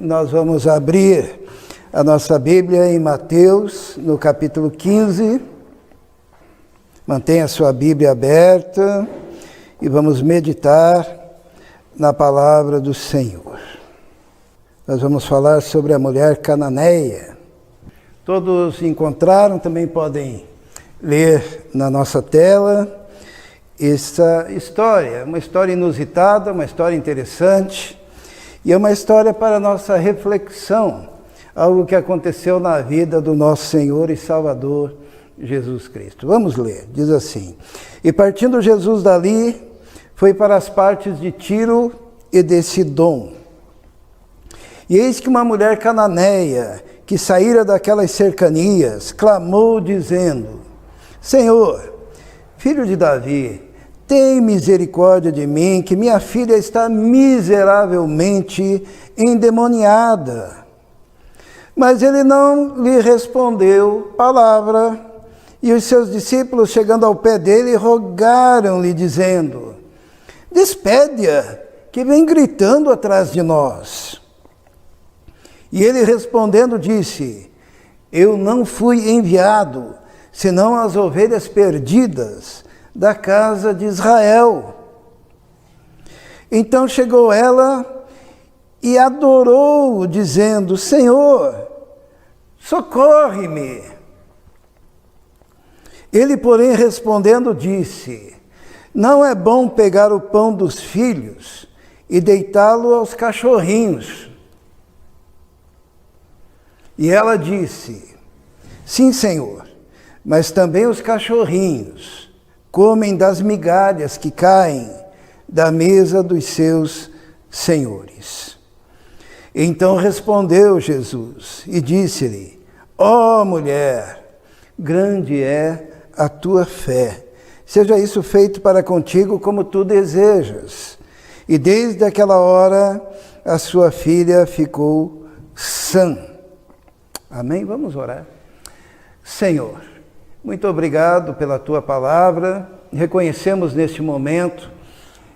nós vamos abrir a nossa Bíblia em Mateus, no capítulo 15. Mantenha a sua Bíblia aberta e vamos meditar na palavra do Senhor. Nós vamos falar sobre a mulher cananeia. Todos encontraram, também podem ler na nossa tela essa história, uma história inusitada, uma história interessante e é uma história para nossa reflexão, algo que aconteceu na vida do nosso Senhor e Salvador Jesus Cristo. Vamos ler, diz assim: E partindo Jesus dali, foi para as partes de Tiro e de Sidom. E eis que uma mulher cananeia, que saíra daquelas cercanias, clamou dizendo: Senhor, filho de Davi, tem misericórdia de mim, que minha filha está miseravelmente endemoniada. Mas ele não lhe respondeu palavra, e os seus discípulos, chegando ao pé dele, rogaram-lhe, dizendo: Despede-a, que vem gritando atrás de nós. E ele respondendo disse: Eu não fui enviado, senão as ovelhas perdidas da casa de Israel. Então chegou ela e adorou, dizendo: Senhor, socorre-me. Ele, porém, respondendo, disse: Não é bom pegar o pão dos filhos e deitá-lo aos cachorrinhos. E ela disse: Sim, Senhor, mas também os cachorrinhos comem das migalhas que caem da mesa dos seus senhores. Então respondeu Jesus e disse-lhe: Ó mulher, grande é a tua fé. Seja isso feito para contigo como tu desejas. E desde aquela hora a sua filha ficou sã. Amém? Vamos orar. Senhor, muito obrigado pela tua palavra. Reconhecemos neste momento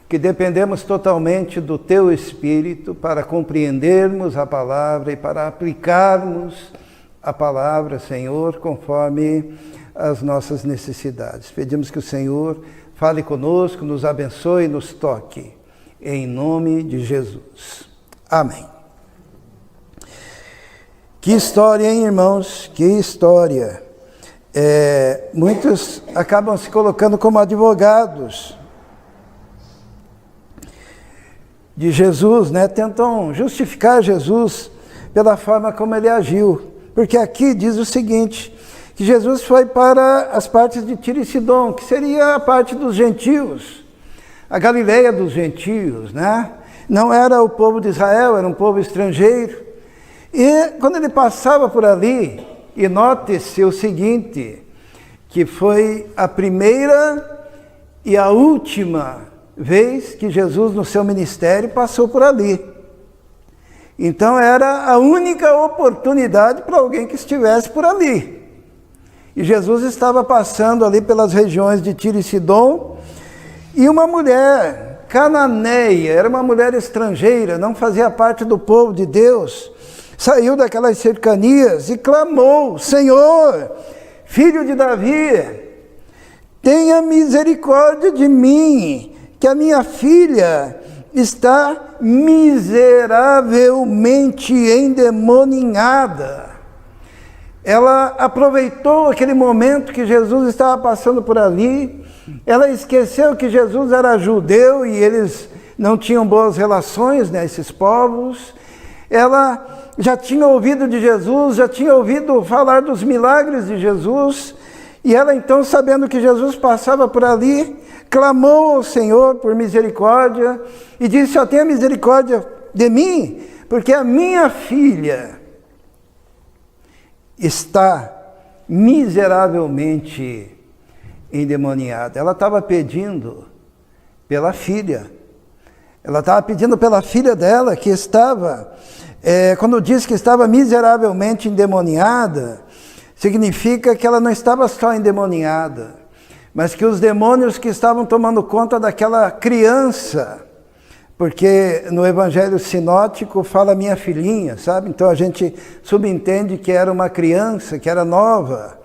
que dependemos totalmente do teu Espírito para compreendermos a palavra e para aplicarmos a palavra, Senhor, conforme as nossas necessidades. Pedimos que o Senhor fale conosco, nos abençoe e nos toque. Em nome de Jesus. Amém. Que história, hein, irmãos? Que história. Muitos acabam se colocando como advogados de Jesus, né? Tentam justificar Jesus pela forma como ele agiu. Porque aqui diz o seguinte, que Jesus foi para as partes de Tiro e Sidom, que seria a parte dos gentios, a Galileia dos gentios, né? Não era o povo de Israel, era um povo estrangeiro. E quando ele passava por ali, e note-se o seguinte, que foi a primeira e a última vez que Jesus no seu ministério passou por ali. Então era a única oportunidade para alguém que estivesse por ali. E Jesus estava passando ali pelas regiões de Tiro e Sidom, e uma mulher cananeia, era uma mulher estrangeira, não fazia parte do povo de Deus, saiu daquelas cercanias e clamou: Senhor, filho de Davi, tenha misericórdia de mim, que a minha filha está miseravelmente endemoniada. Ela aproveitou aquele momento que Jesus estava passando por ali, ela esqueceu que Jesus era judeu e eles não tinham boas relações, né, esses povos. Ela já tinha ouvido de Jesus, já tinha ouvido falar dos milagres de Jesus, e ela então, sabendo que Jesus passava por ali, clamou ao Senhor por misericórdia, e disse: ó, tenha misericórdia de mim, porque a minha filha está miseravelmente endemoniada. Ela estava pedindo pela filha, ela estava pedindo pela filha dela, que estava... quando diz que estava miseravelmente endemoniada, significa que ela não estava só endemoniada, mas que os demônios que estavam tomando conta daquela criança, porque no Evangelho sinótico fala minha filhinha, sabe? Então a gente subentende que era uma criança, que era nova.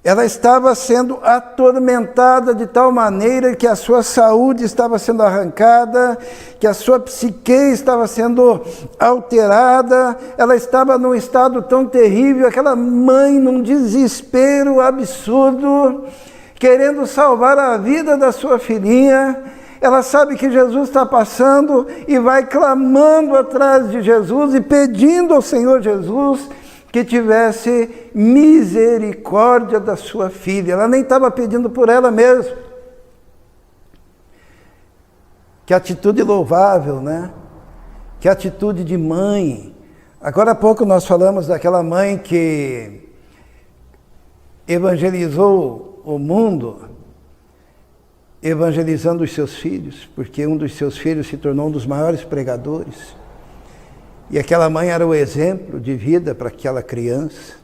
Ela estava sendo atormentada de tal maneira que a sua saúde estava sendo arrancada, que a sua psique estava sendo alterada, ela estava num estado tão terrível, aquela mãe num desespero absurdo, querendo salvar a vida da sua filhinha. Ela sabe que Jesus está passando e vai clamando atrás de Jesus e pedindo ao Senhor Jesus que tivesse misericórdia da sua filha. Ela nem estava pedindo por ela mesma. Que atitude louvável, né? Que atitude de mãe. Agora há pouco nós falamos daquela mãe que evangelizou o mundo, evangelizando os seus filhos, porque um dos seus filhos se tornou um dos maiores pregadores. E aquela mãe era o exemplo de vida para aquela criança.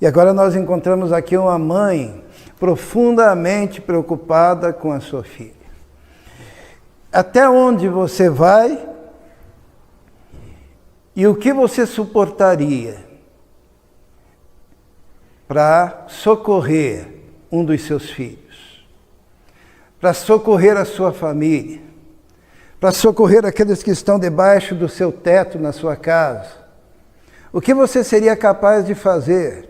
E agora nós encontramos aqui uma mãe profundamente preocupada com a sua filha. Até onde você vai e o que você suportaria para socorrer um dos seus filhos, para socorrer a sua família, para socorrer aqueles que estão debaixo do seu teto na sua casa? O que você seria capaz de fazer?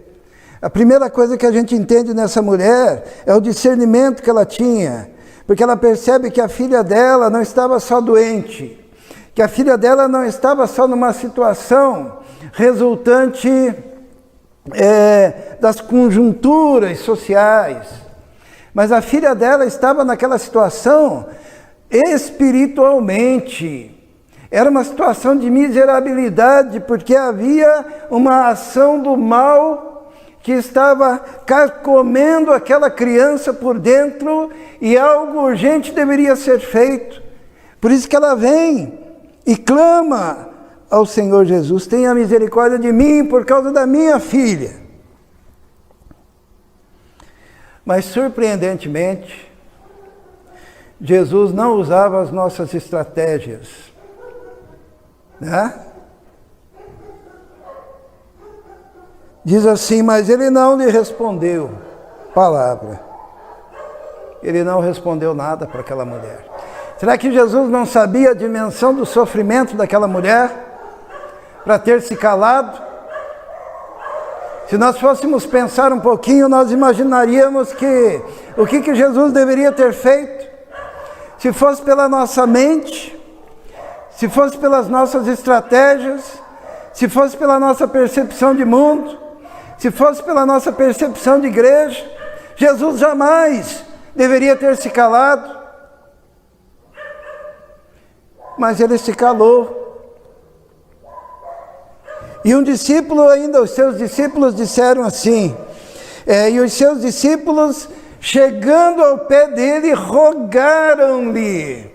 A primeira coisa que a gente entende nessa mulher é o discernimento que ela tinha, porque ela percebe que a filha dela não estava só doente, que a filha dela não estava só numa situação resultante das conjunturas sociais, mas a filha dela estava naquela situação espiritualmente. Era uma situação de miserabilidade, porque havia uma ação do mal que estava carcomendo aquela criança por dentro e algo urgente deveria ser feito. Por isso que ela vem e clama ao Senhor Jesus: tenha misericórdia de mim por causa da minha filha. Mas surpreendentemente, Jesus não usava as nossas estratégias, né? Diz assim: mas ele não lhe respondeu palavra. Ele não respondeu nada para aquela mulher. Será que Jesus não sabia a dimensão do sofrimento daquela mulher para ter se calado? Se nós fôssemos pensar um pouquinho, nós imaginaríamos que o que Jesus deveria ter feito? Se fosse pela nossa mente, se fosse pelas nossas estratégias, se fosse pela nossa percepção de mundo, se fosse pela nossa percepção de igreja, Jesus jamais deveria ter se calado. Mas ele se calou. E um discípulo ainda, os seus discípulos disseram assim, e os seus discípulos, chegando ao pé dele, rogaram-lhe,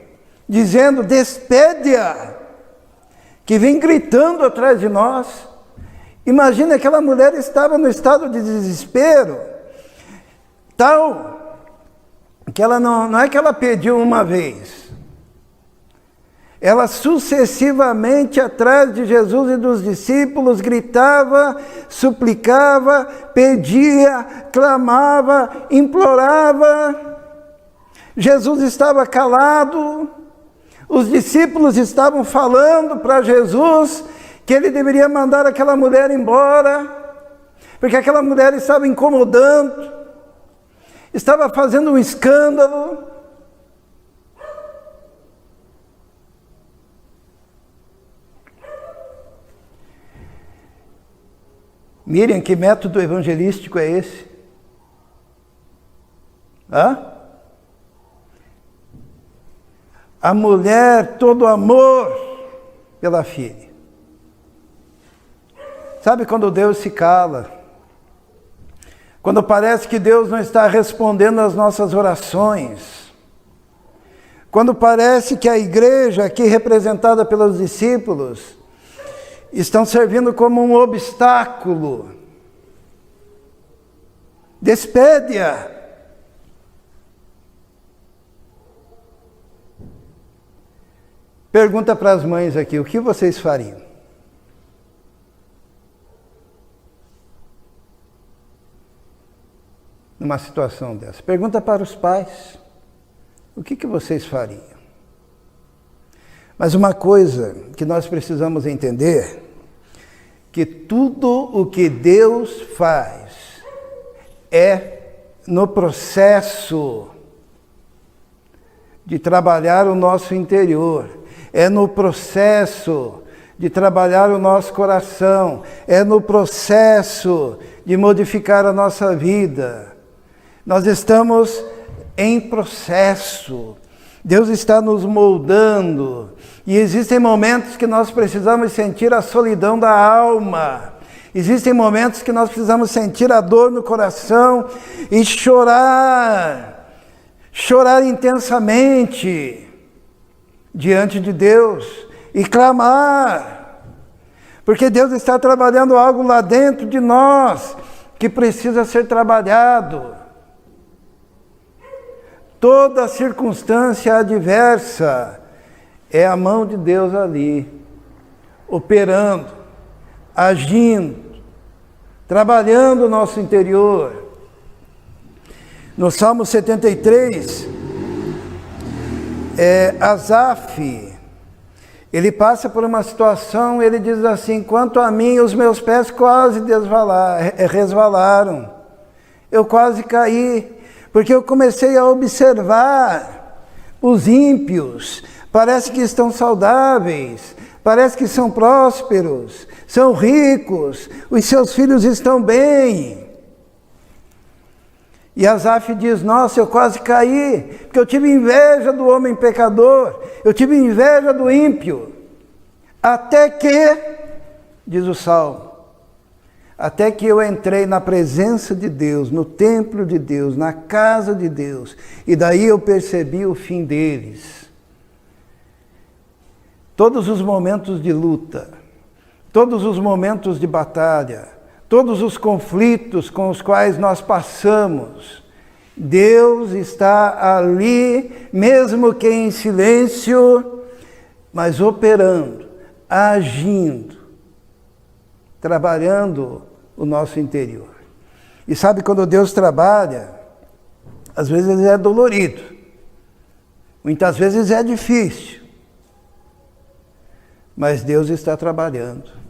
dizendo: despede-a, que vem gritando atrás de nós. Imagina, aquela mulher estava no estado de desespero, tal, que ela não é que ela pediu uma vez, ela sucessivamente atrás de Jesus e dos discípulos gritava, suplicava, pedia, clamava, implorava. Jesus estava calado, os discípulos estavam falando para Jesus que ele deveria mandar aquela mulher embora, porque aquela mulher estava incomodando, estava fazendo um escândalo. Miriam, que método evangelístico é esse? A mulher, todo amor pela filha. Sabe quando Deus se cala? Quando parece que Deus não está respondendo às nossas orações. Quando parece que a igreja, aqui representada pelos discípulos, estão servindo como um obstáculo. Despede-a. Pergunta para as mães aqui, o que vocês fariam? Numa situação dessa. Pergunta para os pais, o que vocês fariam? Mas uma coisa que nós precisamos entender, que tudo o que Deus faz é no processo de trabalhar o nosso interior, é no processo de trabalhar o nosso coração, é no processo de modificar a nossa vida. Nós estamos em processo. Deus está nos moldando. E existem momentos que nós precisamos sentir a solidão da alma. Existem momentos que nós precisamos sentir a dor no coração e chorar. Chorar intensamente diante de Deus e clamar. Porque Deus está trabalhando algo lá dentro de nós que precisa ser trabalhado. Toda circunstância adversa é a mão de Deus ali, operando, agindo, trabalhando o nosso interior. No Salmo 73, Asaf, ele passa por uma situação, ele diz assim: quanto a mim, os meus pés quase resvalaram, eu quase caí, porque eu comecei a observar os ímpios, parece que estão saudáveis, parece que são prósperos, são ricos, os seus filhos estão bem. E Asaf diz: nossa, eu quase caí, porque eu tive inveja do homem pecador, eu tive inveja do ímpio, até que, diz o Salmo, até que eu entrei na presença de Deus, no templo de Deus, na casa de Deus, e daí eu percebi o fim deles. Todos os momentos de luta, todos os momentos de batalha, todos os conflitos com os quais nós passamos, Deus está ali, mesmo que em silêncio, mas operando, agindo, trabalhando o nosso interior. E sabe, quando Deus trabalha, às vezes é dolorido, muitas vezes é difícil, mas Deus está trabalhando,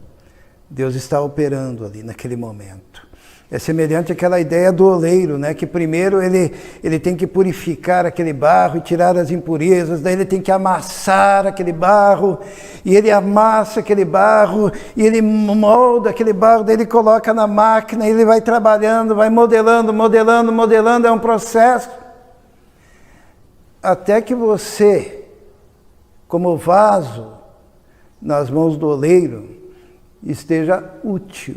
Deus está operando ali naquele momento. É semelhante àquela ideia do oleiro, né? Que primeiro ele tem que purificar aquele barro e tirar as impurezas, daí ele tem que amassar aquele barro, e ele amassa aquele barro, e ele molda aquele barro, daí ele coloca na máquina, e ele vai trabalhando, vai modelando, é um processo. Até que você, como vaso nas mãos do oleiro, esteja útil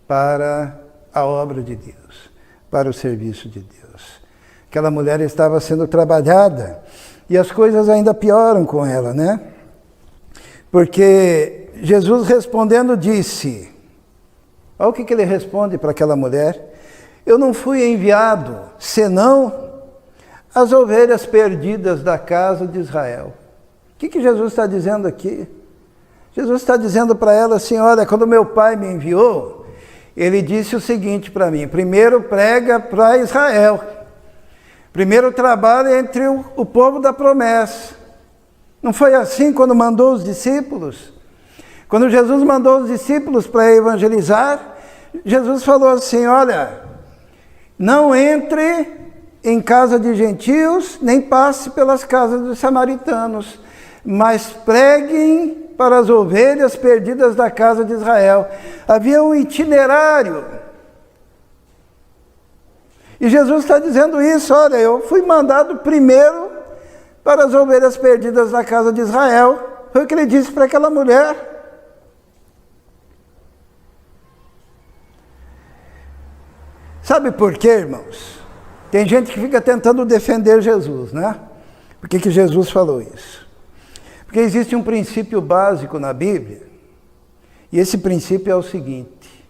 para a obra de Deus, para o serviço de Deus. Aquela mulher estava sendo trabalhada e as coisas ainda pioram com ela, né? Porque Jesus respondendo disse, olha o que ele responde para aquela mulher: eu não fui enviado senão as ovelhas perdidas da casa de Israel. O que Jesus está dizendo aqui? Jesus está dizendo para ela assim: olha, quando meu pai me enviou, ele disse o seguinte para mim: primeiro prega para Israel, primeiro trabalha entre o povo da promessa. Não foi assim quando mandou os discípulos? Quando Jesus mandou os discípulos para evangelizar, Jesus falou assim: olha, não entre em casa de gentios, nem passe pelas casas dos samaritanos, mas preguem para as ovelhas perdidas da casa de Israel. Havia um itinerário. E Jesus está dizendo isso: olha, eu fui mandado primeiro para as ovelhas perdidas da casa de Israel. Foi o que ele disse para aquela mulher. Sabe por quê, irmãos? Tem gente que fica tentando defender Jesus, né? Por que Jesus falou isso? Porque existe um princípio básico na Bíblia, e esse princípio é o seguinte: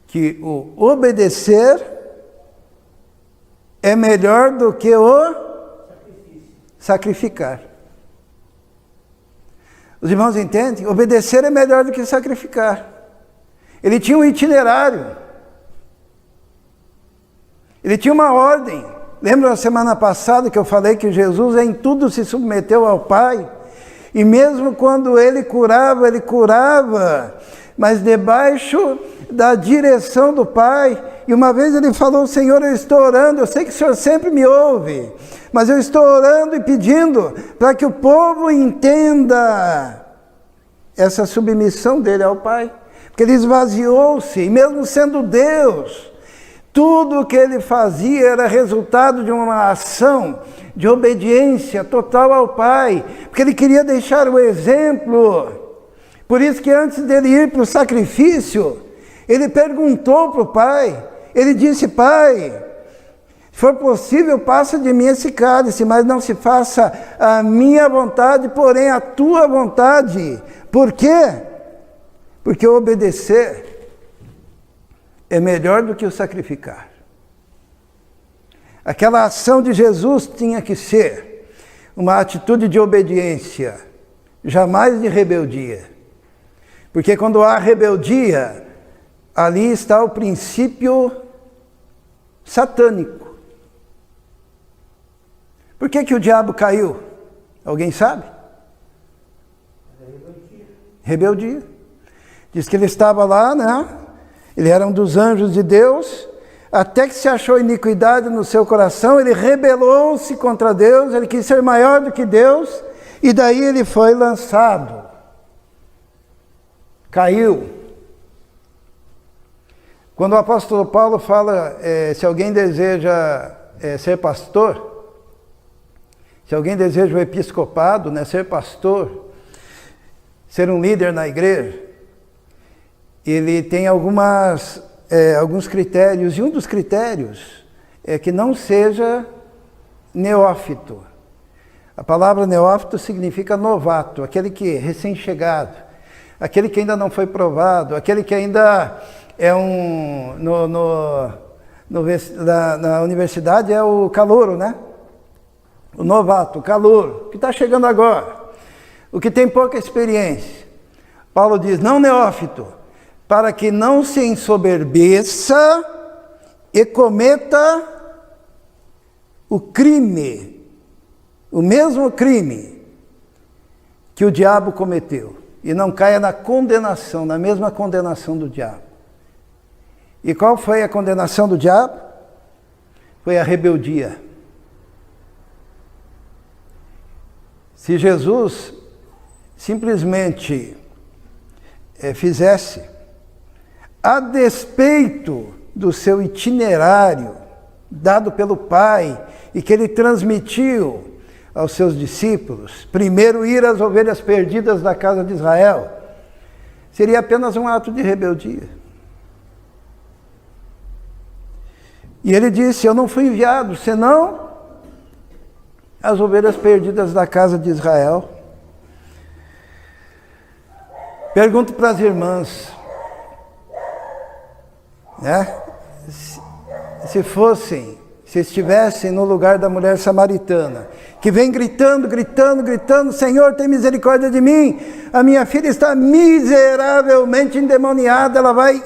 que o obedecer é melhor do que o sacrificar. Os irmãos entendem? Obedecer é melhor do que sacrificar. Ele tinha um itinerário. Ele tinha uma ordem. Lembra na semana passada que eu falei que Jesus em tudo se submeteu ao Pai? E mesmo quando ele curava, mas debaixo da direção do Pai. E uma vez ele falou: Senhor, eu estou orando, eu sei que o Senhor sempre me ouve, mas eu estou orando e pedindo para que o povo entenda essa submissão dele ao Pai. Porque ele esvaziou-se, e mesmo sendo Deus, tudo o que ele fazia era resultado de uma ação de obediência total ao Pai, porque ele queria deixar o exemplo. Por isso que antes dele ir para o sacrifício, ele perguntou para o Pai, ele disse: Pai, se for possível, passa de mim esse cálice, mas não se faça a minha vontade, porém a tua vontade. Por quê? Porque obedecer é melhor do que o sacrificar. Aquela ação de Jesus tinha que ser uma atitude de obediência, jamais de rebeldia. Porque quando há rebeldia, ali está o princípio satânico. Por que o diabo caiu? Alguém sabe? Rebeldia. Diz que ele estava lá, né? Ele era um dos anjos de Deus, até que se achou iniquidade no seu coração, ele rebelou-se contra Deus, ele quis ser maior do que Deus, e daí ele foi lançado. Caiu. Quando o apóstolo Paulo fala, se alguém deseja ser pastor, se alguém deseja o episcopado, né, ser pastor, ser um líder na igreja, ele tem alguns critérios, e um dos critérios é que não seja neófito. A palavra neófito significa novato, aquele que é recém-chegado, aquele que ainda não foi provado, aquele que ainda é na universidade é o calouro, né? O novato, o calouro, que está chegando agora, o que tem pouca experiência. Paulo diz: não neófito, para que não se ensoberbeça e cometa o crime, o mesmo crime que o diabo cometeu, e não caia na condenação, na mesma condenação do diabo. E qual foi a condenação do diabo? Foi a rebeldia. Se Jesus simplesmente fizesse, a despeito do seu itinerário dado pelo Pai e que ele transmitiu aos seus discípulos, primeiro ir às ovelhas perdidas da casa de Israel, seria apenas um ato de rebeldia. E ele disse: eu não fui enviado senão as ovelhas perdidas da casa de Israel. Pergunto para as irmãs, né? Se estivessem no lugar da mulher samaritana, que vem gritando, Senhor, tem misericórdia de mim, a minha filha está miseravelmente endemoniada, ela vai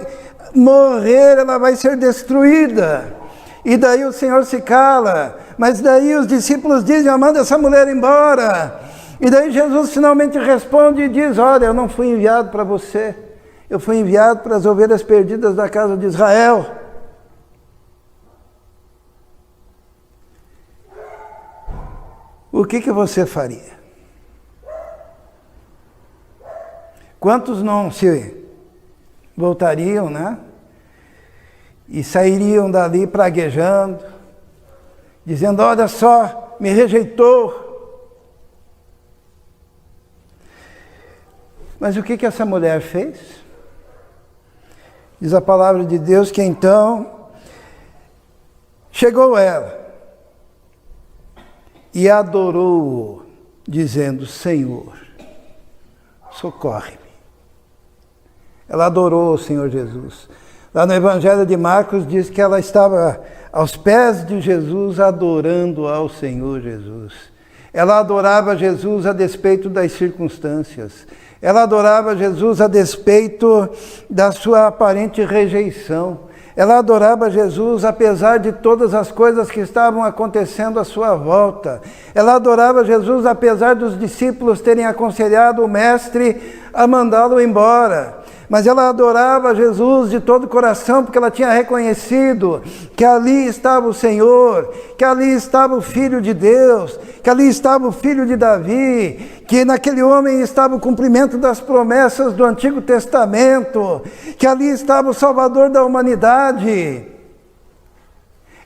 morrer, ela vai ser destruída. E daí o Senhor se cala, mas daí os discípulos dizem: manda essa mulher embora. E daí Jesus finalmente responde e diz: olha, eu não fui enviado para você, eu fui enviado para as ovelhas perdidas da casa de Israel. O que você faria? Quantos não se voltariam, né? E sairiam dali praguejando, dizendo: olha só, me rejeitou. Mas o que essa mulher fez? Diz a palavra de Deus que então chegou ela e adorou-o, dizendo: Senhor, socorre-me. Ela adorou o Senhor Jesus. Lá no Evangelho de Marcos diz que ela estava aos pés de Jesus, adorando ao Senhor Jesus. Ela adorava Jesus a despeito das circunstâncias. Ela adorava Jesus a despeito da sua aparente rejeição. Ela adorava Jesus apesar de todas as coisas que estavam acontecendo à sua volta. Ela adorava Jesus apesar dos discípulos terem aconselhado o mestre a mandá-lo embora. Mas ela adorava Jesus de todo o coração, porque ela tinha reconhecido que ali estava o Senhor, que ali estava o Filho de Deus, que ali estava o Filho de Davi, que naquele homem estava o cumprimento das promessas do Antigo Testamento, que ali estava o Salvador da humanidade.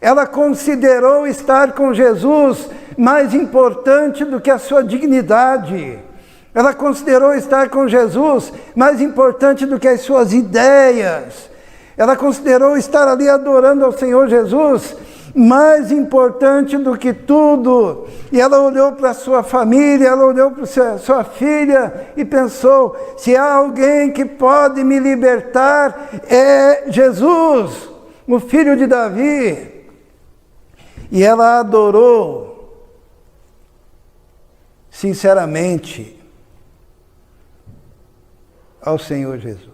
Ela considerou estar com Jesus mais importante do que a sua dignidade. Ela considerou estar com Jesus mais importante do que as suas ideias. Ela considerou estar ali adorando ao Senhor Jesus mais importante do que tudo. E ela olhou para a sua família, ela olhou para a sua filha e pensou: se há alguém que pode me libertar, é Jesus, o filho de Davi. E ela adorou sinceramente ao Senhor Jesus.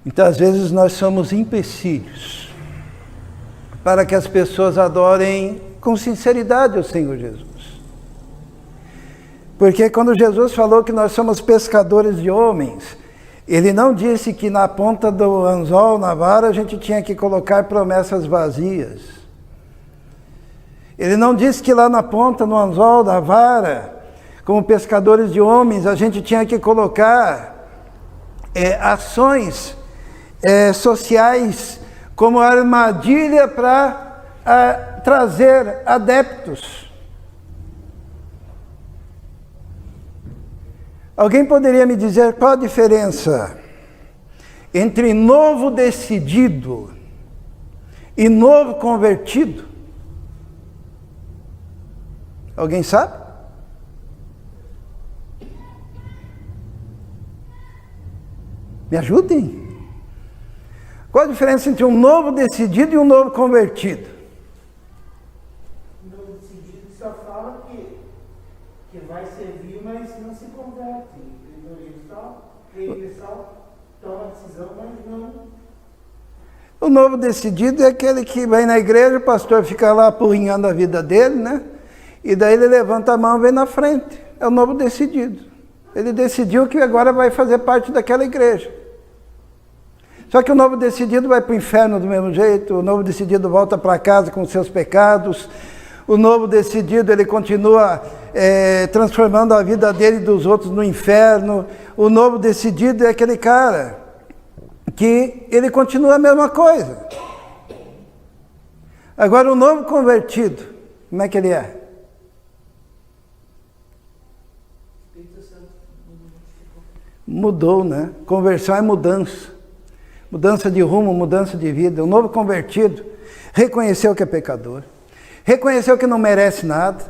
Muitas vezes nós somos empecilhos para que as pessoas adorem com sinceridade ao Senhor Jesus. Porque quando Jesus falou que nós somos pescadores de homens, Ele não disse que na ponta do anzol, na vara, a gente tinha que colocar promessas vazias. Ele não disse que lá na ponta, no anzol da vara, como pescadores de homens, a gente tinha que colocar ações sociais como armadilha para trazer adeptos. Alguém poderia me dizer qual a diferença entre novo decidido e novo convertido? Alguém sabe? Me ajudem. Qual a diferença entre um novo decidido e um novo convertido? O novo decidido só fala que vai servir, mas não se converte. Ele só toma a decisão, mas não. O novo decidido é aquele que vai na igreja, o pastor fica lá apurrinhando a vida dele, né? E daí ele levanta a mão e vem na frente. É o novo decidido. Ele decidiu que agora vai fazer parte daquela igreja. Só que o novo decidido vai para o inferno do mesmo jeito, o novo decidido volta para casa com seus pecados, o novo decidido ele continua transformando a vida dele e dos outros no inferno. O novo decidido é aquele cara que ele continua a mesma coisa. Agora o novo convertido, como é que ele é? Mudou, né? Conversão é mudança. Mudança de rumo, mudança de vida. O novo convertido reconheceu que é pecador. Reconheceu que não merece nada.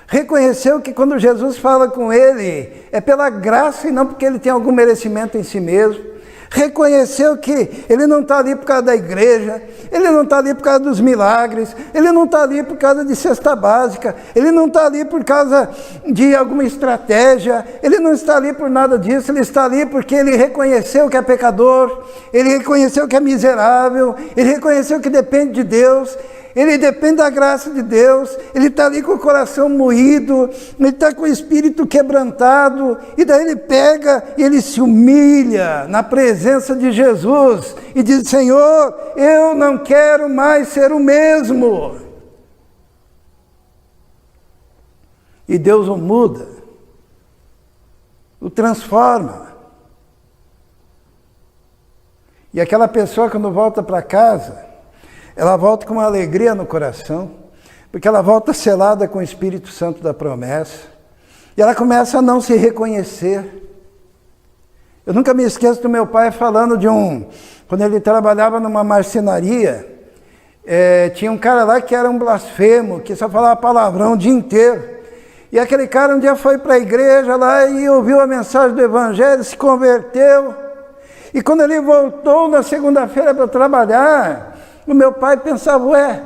Reconheceu que quando Jesus fala com ele, é pela graça e não porque ele tem algum merecimento em si mesmo. Reconheceu que ele não está ali por causa da igreja, ele não está ali por causa dos milagres, ele não está ali por causa de cesta básica, ele não está ali por causa de alguma estratégia, ele não está ali por nada disso, ele está ali porque ele reconheceu que é pecador, ele reconheceu que é miserável, ele reconheceu que depende de Deus, ele depende da graça de Deus, ele está ali com o coração moído, ele está com o espírito quebrantado, e daí ele pega e ele se humilha na presença de Jesus e diz: Senhor, eu não quero mais ser o mesmo. E Deus o muda, o transforma. E aquela pessoa, quando volta para casa, ela volta com uma alegria no coração, porque ela volta selada com o Espírito Santo da promessa, e ela começa a não se reconhecer. Eu nunca me esqueço do meu pai falando quando ele trabalhava numa marcenaria, tinha um cara lá que era um blasfemo, que só falava palavrão o dia inteiro, e aquele cara um dia foi para a igreja lá e ouviu a mensagem do Evangelho, se converteu, e quando ele voltou na segunda-feira para trabalhar, o meu pai pensava: ué,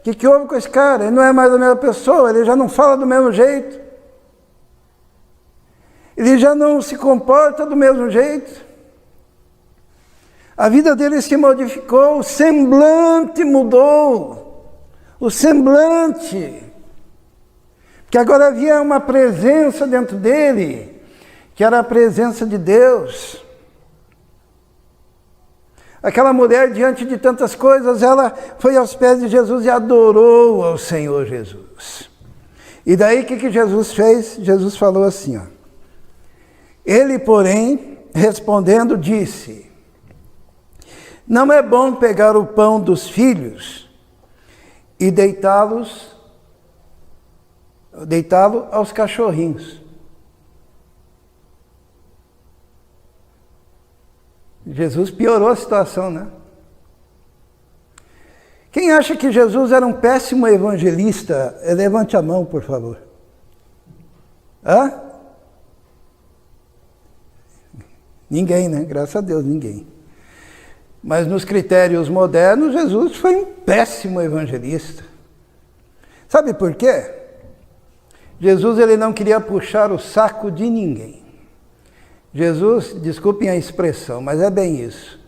O que houve com esse cara? Ele não é mais a mesma pessoa, ele já não fala do mesmo jeito. Ele já não se comporta do mesmo jeito. A vida dele se modificou, o semblante mudou. O semblante. Porque agora havia uma presença dentro dele, que era a presença de Deus. Aquela mulher, diante de tantas coisas, ela foi aos pés de Jesus e adorou ao Senhor Jesus. E daí o que Jesus fez? Jesus falou assim, ó. Ele, porém, respondendo, disse: não é bom pegar o pão dos filhos e deitá-lo aos cachorrinhos. Jesus piorou a situação, né? Quem acha que Jesus era um péssimo evangelista, levante a mão, por favor. Hã? Ninguém, né? Graças a Deus, ninguém. Mas nos critérios modernos, Jesus foi um péssimo evangelista. Sabe por quê? Jesus, ele não queria puxar o saco de ninguém. Jesus, desculpem a expressão, mas é bem isso.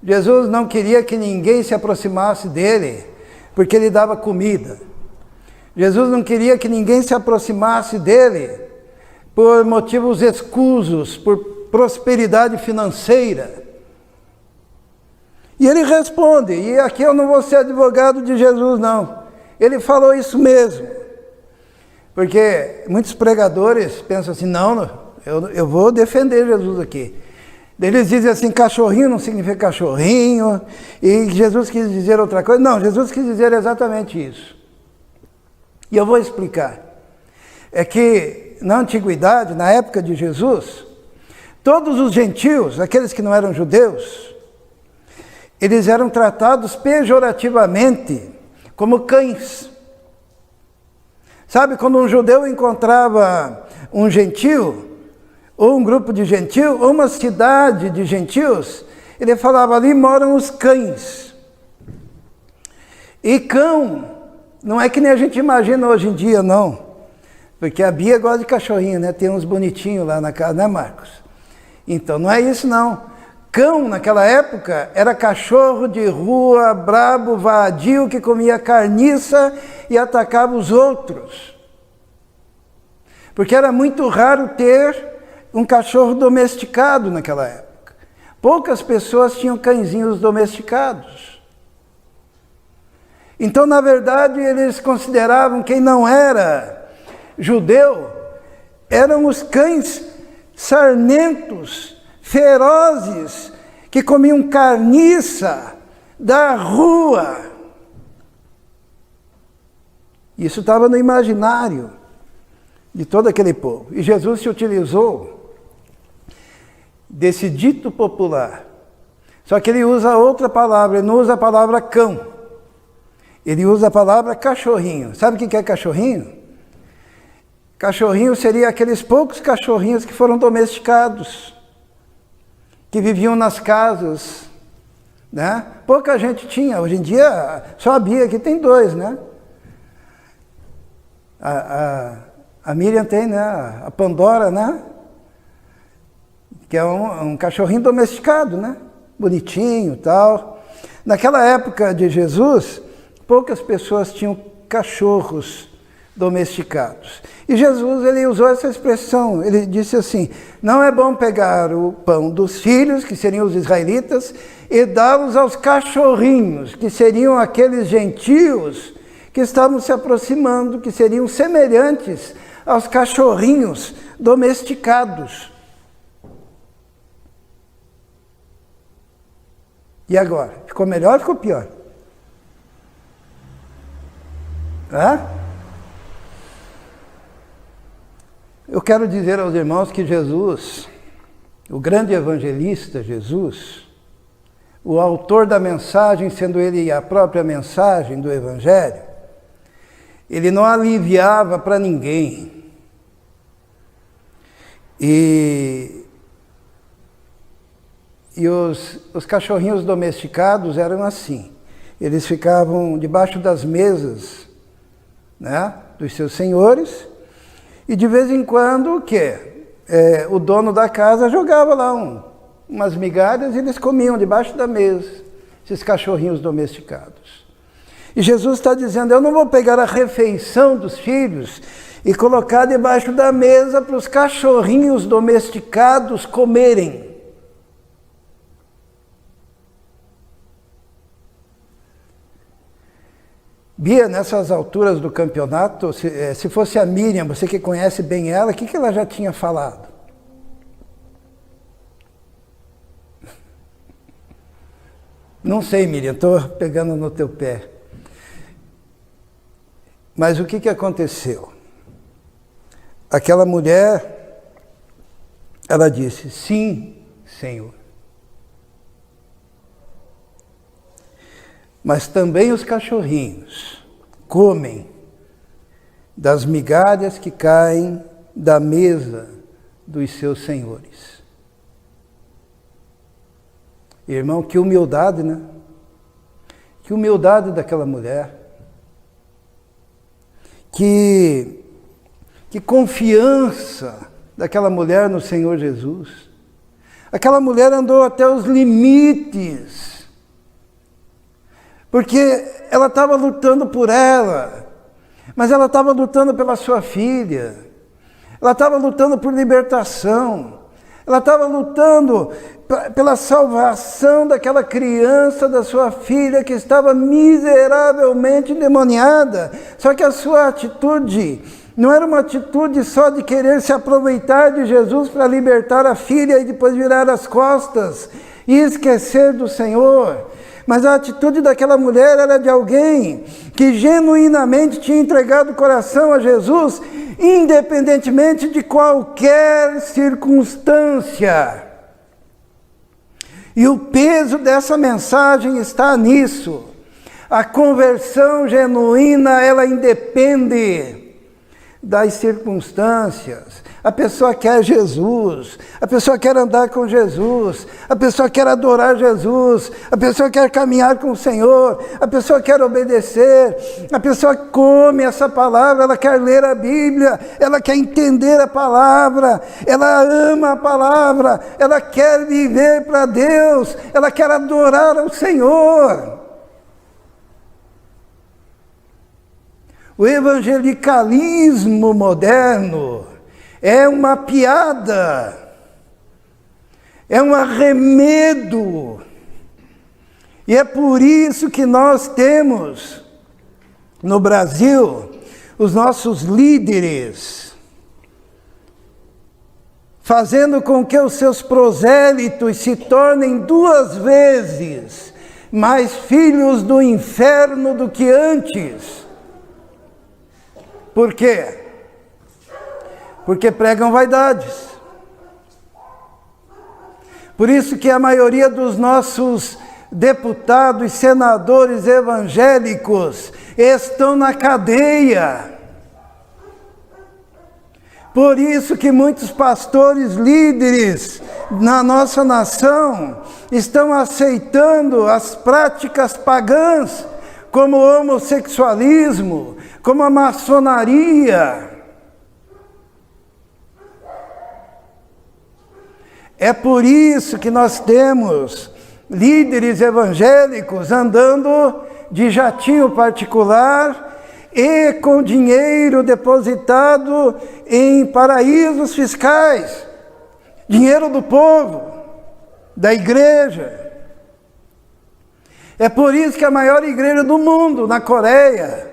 Jesus não queria que ninguém se aproximasse dele, porque ele dava comida. Jesus não queria que ninguém se aproximasse dele por motivos escusos, por prosperidade financeira. E ele responde, e aqui eu não vou ser advogado de Jesus, não. Ele falou isso mesmo. Porque muitos pregadores pensam assim, não, eu vou defender Jesus aqui. Eles dizem assim, cachorrinho não significa cachorrinho, e Jesus quis dizer outra coisa. Não, Jesus quis dizer exatamente isso. E eu vou explicar. É que na antiguidade, na época de Jesus, todos os gentios, aqueles que não eram judeus, eles eram tratados pejorativamente como cães. Sabe, quando um judeu encontrava um gentio, ou um grupo de gentios, ou uma cidade de gentios, ele falava, ali moram os cães. E cão, não é que nem a gente imagina hoje em dia, não. Porque a Bia gosta de cachorrinho, né? Tem uns bonitinhos lá na casa, né, Marcos? Então, não é isso, não. Cão, naquela época, era cachorro de rua, brabo, vadio, que comia carniça e atacava os outros. Porque era muito raro ter um cachorro domesticado naquela época. Poucas pessoas tinham cãezinhos domesticados. Então, na verdade, eles consideravam quem não era judeu, eram os cães sarmentos, ferozes, que comiam carniça da rua. Isso estava no imaginário de todo aquele povo. E Jesus se utilizou desse dito popular. Só que ele usa outra palavra, ele não usa a palavra cão. Ele usa a palavra cachorrinho. Sabe o que é cachorrinho? Cachorrinho seria aqueles poucos cachorrinhos que foram domesticados, que viviam nas casas, né? Pouca gente tinha. Hoje em dia, só a Bia aqui tem 2, né? A Miriam tem, né? A Pandora, né? Que é um cachorrinho domesticado, né? Bonitinho e tal. Naquela época de Jesus, poucas pessoas tinham cachorros domesticados. E Jesus, ele usou essa expressão, ele disse assim, não é bom pegar o pão dos filhos, que seriam os israelitas, e dá-los aos cachorrinhos, que seriam aqueles gentios que estavam se aproximando, que seriam semelhantes aos cachorrinhos domesticados. E agora? Ficou melhor ou ficou pior? Hã? Eu quero dizer aos irmãos que Jesus, o grande evangelista Jesus, o autor da mensagem, sendo ele a própria mensagem do Evangelho, ele não aliviava para ninguém. E os cachorrinhos domesticados eram assim. Eles ficavam debaixo das mesas, né, dos seus senhores, e de vez em quando o quê? O dono da casa jogava lá umas migalhas e eles comiam debaixo da mesa, esses cachorrinhos domesticados. E Jesus está dizendo, eu não vou pegar a refeição dos filhos e colocar debaixo da mesa para os cachorrinhos domesticados comerem. Bia, nessas alturas do campeonato, se fosse a Miriam, você que conhece bem ela, o que ela já tinha falado? Não sei, Miriam, estou pegando no teu pé. Mas o que aconteceu? Aquela mulher, ela disse, sim, Senhor. Mas também os cachorrinhos comem das migalhas que caem da mesa dos seus senhores. Irmão, que humildade, né? Que humildade daquela mulher. Que confiança daquela mulher no Senhor Jesus. Aquela mulher andou até os limites, porque ela estava lutando por ela, mas ela estava lutando pela sua filha, ela estava lutando por libertação, ela estava lutando pela salvação daquela criança, da sua filha que estava miseravelmente endemoniada. Só que a sua atitude não era uma atitude só de querer se aproveitar de Jesus para libertar a filha e depois virar as costas e esquecer do Senhor. Mas a atitude daquela mulher era de alguém que genuinamente tinha entregado o coração a Jesus, independentemente de qualquer circunstância. E o peso dessa mensagem está nisso. A conversão genuína, ela independe das circunstâncias. A pessoa quer Jesus, a pessoa quer andar com Jesus, a pessoa quer adorar Jesus, a pessoa quer caminhar com o Senhor, a pessoa quer obedecer, a pessoa come essa palavra, ela quer ler a Bíblia, ela quer entender a palavra, ela ama a palavra, ela quer viver para Deus, ela quer adorar ao Senhor. O evangelicalismo moderno é uma piada, é um arremedo, e é por isso que nós temos no Brasil os nossos líderes fazendo com que os seus prosélitos se tornem 2 vezes mais filhos do inferno do que antes. Por quê? Porque pregam vaidades. Por isso que a maioria dos nossos deputados, senadores evangélicos estão na cadeia. Por isso que muitos pastores líderes na nossa nação estão aceitando as práticas pagãs, como o homossexualismo, como a maçonaria. É por isso que nós temos líderes evangélicos andando de jatinho particular e com dinheiro depositado em paraísos fiscais, dinheiro do povo, da igreja. É por isso que a maior igreja do mundo, na Coreia,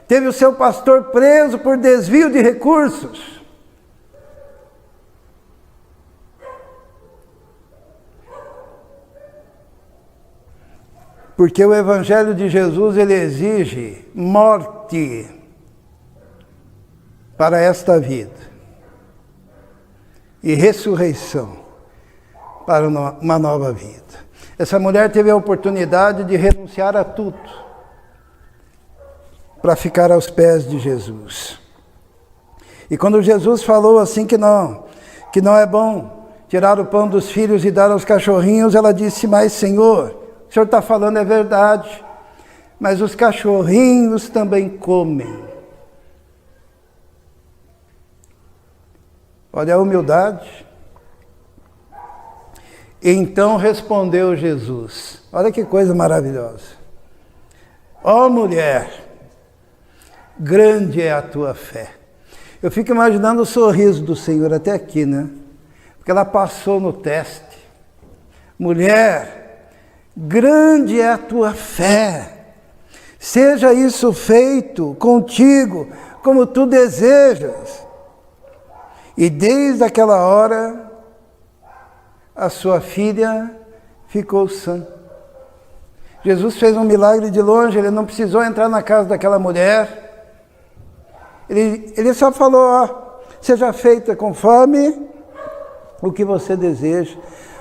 teve o seu pastor preso por desvio de recursos. Porque o Evangelho de Jesus, ele exige morte para esta vida e ressurreição para uma nova vida. Essa mulher teve a oportunidade de renunciar a tudo para ficar aos pés de Jesus. E quando Jesus falou assim que não é bom tirar o pão dos filhos e dar aos cachorrinhos, ela disse, mas Senhor, o Senhor está falando é verdade. mas os cachorrinhos também comem. Olha a humildade. Então respondeu Jesus. Olha que coisa maravilhosa. Ó mulher, grande é a tua fé. Eu fico imaginando o sorriso do Senhor até aqui, né? Porque ela passou no teste. Mulher, grande é a tua fé. Seja isso feito contigo, como tu desejas. E desde aquela hora, a sua filha ficou sã. Jesus fez um milagre de longe, ele não precisou entrar na casa daquela mulher. Ele só falou, ó, seja feita conforme o que você deseja,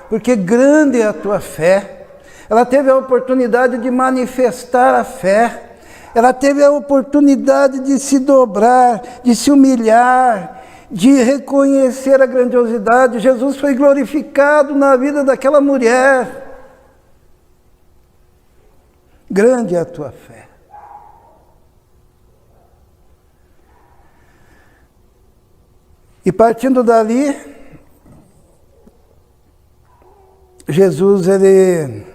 porque grande é a tua fé. Ela teve a oportunidade de manifestar a fé, ela teve a oportunidade de se dobrar, de se humilhar, de reconhecer a grandiosidade. Jesus foi glorificado na vida daquela mulher. Grande é a tua fé. E partindo dali, Jesus, ele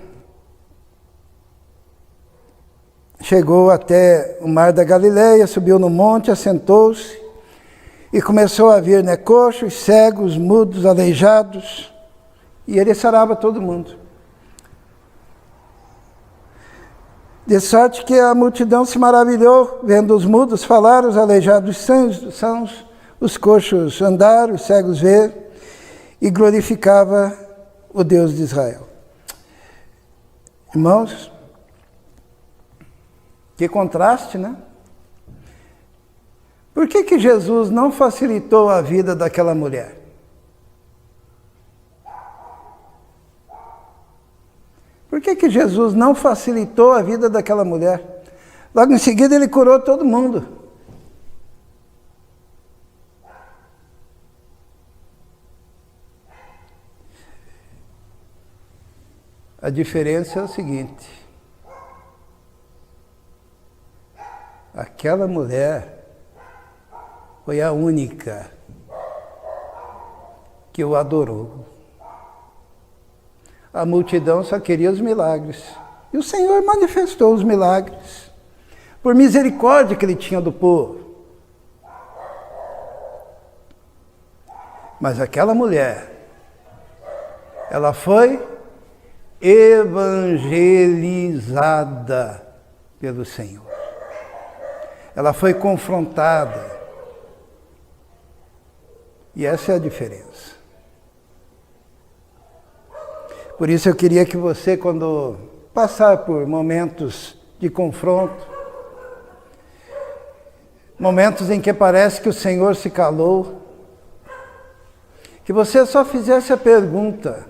chegou até o mar da Galileia, subiu no monte, assentou-se e começou a vir, né, coxos, cegos, mudos, aleijados, e ele sarava todo mundo. De sorte que a multidão se maravilhou, vendo os mudos falar, os aleijados sãos, os coxos andar, os cegos ver, e glorificava o Deus de Israel. Irmãos, que contraste, né? Por que Jesus não facilitou a vida daquela mulher? Por que Jesus não facilitou a vida daquela mulher? Logo em seguida ele curou todo mundo. A diferença é o seguinte: aquela mulher foi a única que o adorou. A multidão só queria os milagres. E o Senhor manifestou os milagres, por misericórdia que ele tinha do povo. Mas aquela mulher, ela foi evangelizada pelo Senhor. Ela foi confrontada. E essa é a diferença. Por isso eu queria que você, quando passar por momentos de confronto, momentos em que parece que o Senhor se calou, que você só fizesse a pergunta,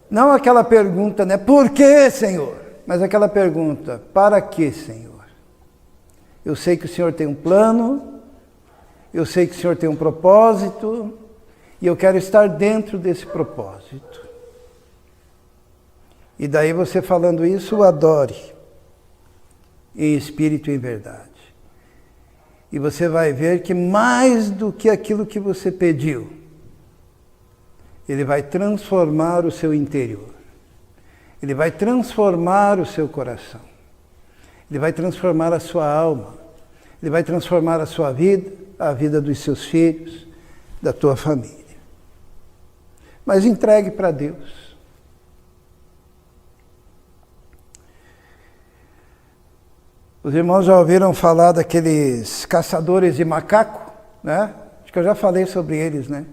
não aquela pergunta, né, por que, Senhor? Mas aquela pergunta, para que, Senhor? Eu sei que o Senhor tem um plano, eu sei que o Senhor tem um propósito, e eu quero estar dentro desse propósito. E daí você falando isso, o adore, em espírito e em verdade. E você vai ver que mais do que aquilo que você pediu, Ele vai transformar o seu interior. Ele vai transformar o seu coração. Ele vai transformar a sua alma. Ele vai transformar a sua vida, a vida dos seus filhos, da tua família. Mas entregue para Deus. Os irmãos já ouviram falar daqueles caçadores de macaco, né? Acho que eu já falei sobre eles, né?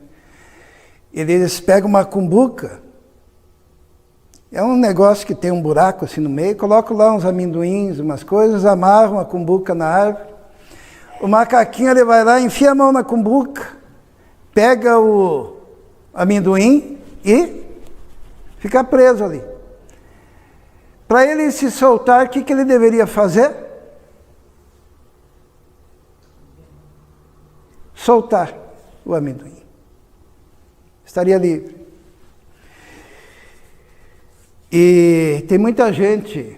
Eles pegam uma cumbuca, é um negócio que tem um buraco assim no meio, colocam lá uns amendoins, umas coisas, amarram a cumbuca na árvore. O macaquinho, ele vai lá, enfia a mão na cumbuca, pega o amendoim e fica preso ali. Para ele se soltar, o que ele deveria fazer? Soltar o amendoim. Estaria livre. E tem muita gente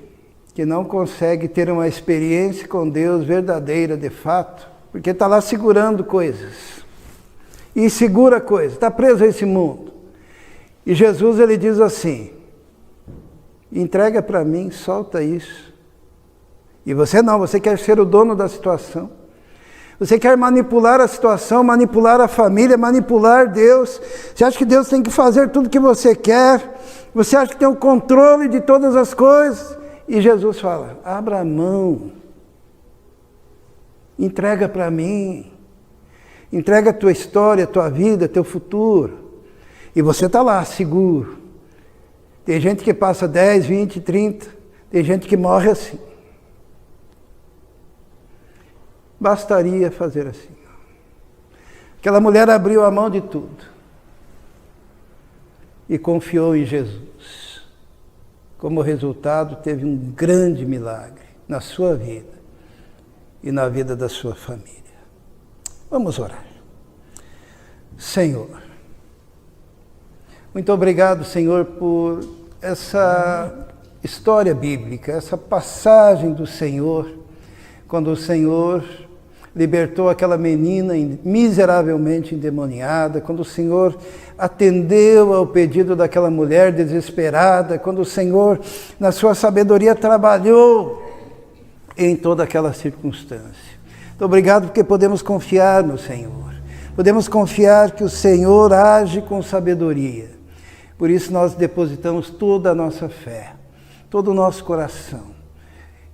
que não consegue ter uma experiência com Deus verdadeira de fato, porque está lá segurando coisas. E segura coisas, está preso a esse mundo. E Jesus, ele diz assim, entrega para mim, solta isso. E você não, você quer ser o dono da situação. Você quer manipular a situação, manipular a família, manipular Deus. Você acha que Deus tem que fazer tudo o que você quer. Você acha que tem o controle de todas as coisas. E Jesus fala, abra a mão. Entrega para mim. Entrega a tua história, a tua vida, teu futuro. E você está lá, seguro. Tem gente que passa 10, 20, 30. Tem gente que morre assim. Bastaria fazer assim. Aquela mulher abriu a mão de tudo. E confiou em Jesus. Como resultado, teve um grande milagre na sua vida e na vida da sua família. Vamos orar. Senhor, muito obrigado, Senhor, por essa história bíblica, essa passagem do Senhor, quando o Senhor libertou aquela menina miseravelmente endemoniada, quando o Senhor atendeu ao pedido daquela mulher desesperada, quando o Senhor, na sua sabedoria, trabalhou em toda aquela circunstância. Muito obrigado porque podemos confiar no Senhor. Podemos confiar que o Senhor age com sabedoria. Por isso nós depositamos toda a nossa fé, todo o nosso coração,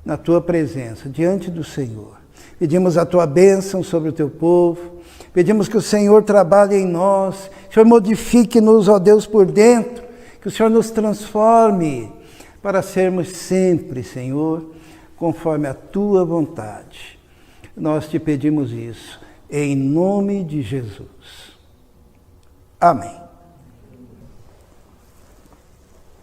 na Tua presença, diante do Senhor. Pedimos a Tua bênção sobre o Teu povo, pedimos que o Senhor trabalhe em nós, que o Senhor modifique-nos, ó Deus, por dentro, que o Senhor nos transforme para sermos sempre, Senhor, conforme a Tua vontade. Nós Te pedimos isso, em nome de Jesus. Amém.